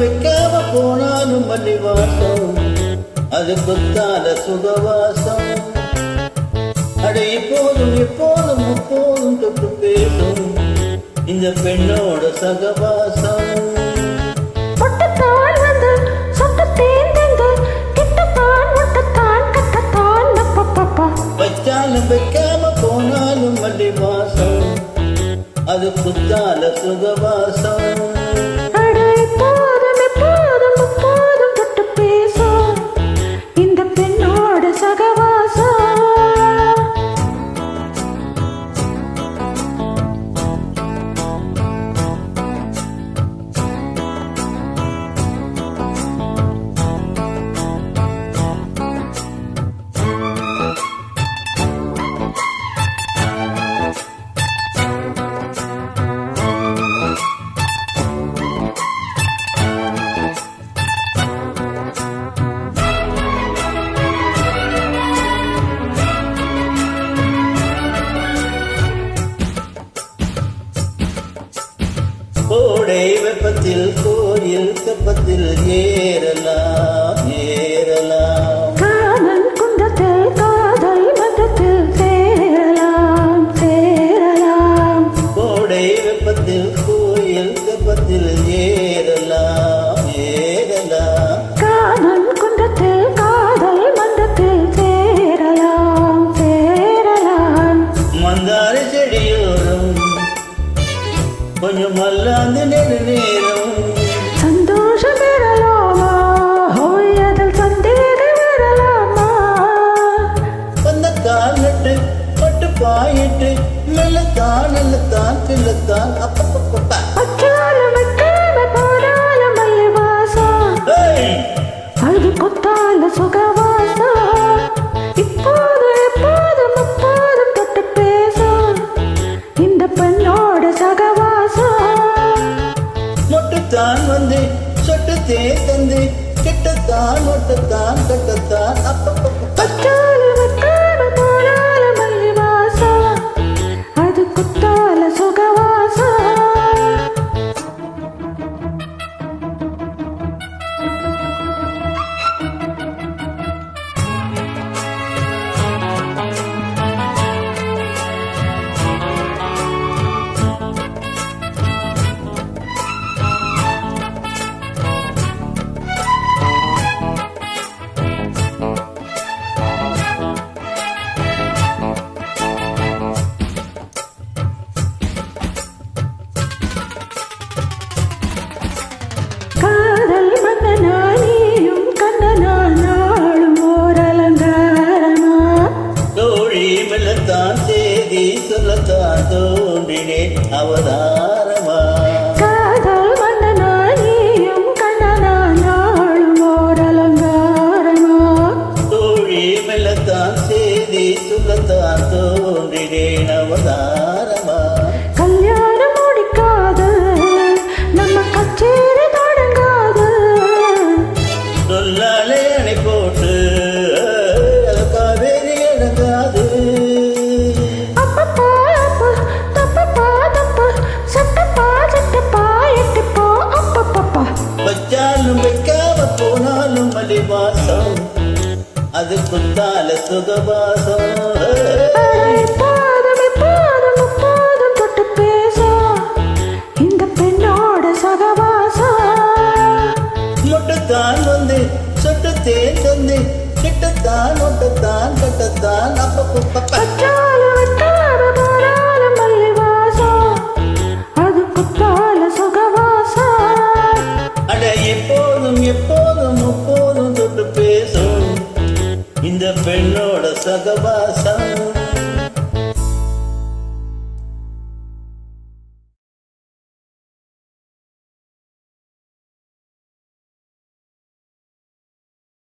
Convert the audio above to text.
வைக்காம போனாலும் மல்லி வாசம் அது குத்தால சுகவாசம். அடை இப்போதும் எப்போதும் எப்போதும் தொட்டு பேசும் இந்த பெண்ணோட சகவாசம். வச்சாலும் வைக்காம போனாலும் மல்லி வாசம் அது குத்தால சுகவாசம். கோடை வெப்பத்தில் கோயில் தெப்பத்தில் ஏறலாம் ஏறலாம். காதல் குன்றத்தில் காதல் மன்றத்தில் சேரலாம் சேரலாம். கோடை வெப்பத்தில் கோயில் தெப்பத்தில் ஏறலாம் ஏறலாம். காதல் குன்றத்தில் காதல் மன்றத்தில் சேரலாம் சேரலாம். மந்தார செடியோரம் கொஞ்சம் மல்லாந்து நேரம் சந்தோஷம் பெறலாமா அதில் சந்தேகம் வரலாமா. வந்த கால் நட்டு பட்டு பாயிட்டு மெல்லத்தான் நல்லத்தான் கில்லத்தான் அப்பப்பப்பா. அச்சாலும் வைக்காம போனாலும் மல்லி வாசம் அது கொத்தால சுகவாசம். இப்போது எப்போதும் எப்போதும் தொட்டு பேசும் இந்த பெண்ணோட சகவாசம். மொட்டுத்தான் வந்து சொட்டு தே தந்து கிட்டத்தான் ஒட்டத்தான் கட்டத்தான் அப்பப்பப்பா. அச்சாலும் வைக்காம போனாலும் மல்லி வாசம் அது கொத்தால சுகவாசம். காதல் மன்னனானியும் கண்ணனா நாளும் ஓர் அலங்காரமா. தோழி மெல்லத்தான் செய்தி சொல்லத்தான் தோன்றினேன் அவதாரமா. காதல் மன்னனானியும் கண்ணனா நாளும் ஓர் அலங்காரமா. தோழி மெல்லத்தான் செய்தி சொல்லத்தான் தோன்றினேன் அவதாரமா. கல்யாணம் முடிக்காது நம்ம கச்சேரி தொடங்காது. சொல்லாலே அணை போட்டு காவேரி அடங்காது. அப்பப்பா அப்ப தப்பப்பா தப்பு சட்டப்பா சட்டப்பா எட்டுப்போ அப்பப்பப்பா. வச்சாலும் வைக்காம போனாலும் மல்லி வாசம் அது குத்தால சுகவாசம். எப்போதும் எப்போதும் எப்போதும் தொட்டு பேசும் இந்த பெண்ணோட சகவாசம். மொட்டுத்தான் வந்து சொட்டு தேன் தந்து கிட்டத்தான் ஒட்டத்தான் கட்டத்தான் அப்பப்பப்பா. அச்சாலும் வைக்காம போனாலும் மல்லி வாசம் அது குத்தால சுகவாசம். அட எப்போதும் எப்போதும் எப்போதும் தொட்டு பேசும் இந்த பெண்ணோட சகவாசம்.